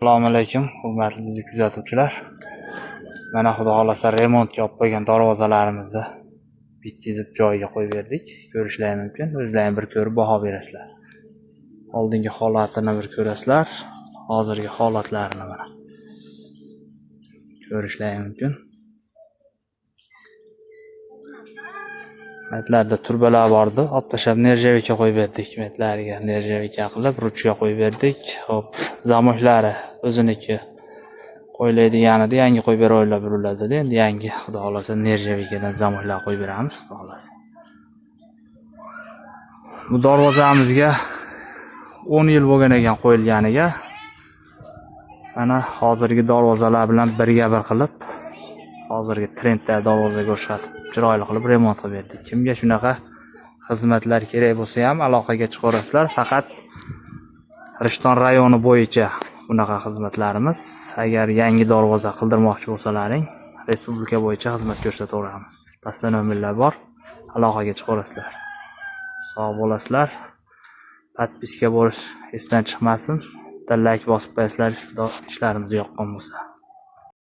Assalomu alaykum, hurmatli bizni kuzatuvchilar. Mana xudo xolasa remontga olib qo'ygan darvozalarimizni bitkizib joyiga qo'yib berdik. Ko'rishlaringiz mumkin. O'zlaringiz bir ko'rib baho berasizlar. Oldingi holatini bir ko'rasizlar, hozirgi holatlarini mana ko'rishlaringiz mumkin. Metlarda turbalar bordi. Olib tashlab nerjavika qo'yib berdik. Metlariga nerjavika qilib, ruchka qo'yib berdik. Xo'p, zamohlari o'ziniki qo'ylaydiganida yangi qo'yib bera oladilar buriladi-da. Endi yangi xudo xolasa nerjavikadan zamohlar qo'yib beramiz, xudo xolasa. Bu darvozamizga 10 yil bo'lgan ekan qo'yilganiga. Mana hozirgi darvozalar bilan birga bir qilib, hozirgi trendda darvozaga o'xshatib, chiroyli qilib remont qilib berdik. Kimga shunaqa xizmatlar kerak bo'lsa ham aloqaga chiqarasizlar. Faqat Rishton rayoni bo'yicha bunaqa xizmatlarimiz. Agar yangi darvoza qildirmoqchi bo'lsalaring, respublika bo'yicha xizmat ko'rsataveramiz. Pastda nomerlar bor, aloqaga chiqarasizlar. Sog' bo'lasizlar. Podpiska bo'lish esdan chiqmasin. Like bosib qo'yasizlar, ishlarimiz yoqqan bo'lsa.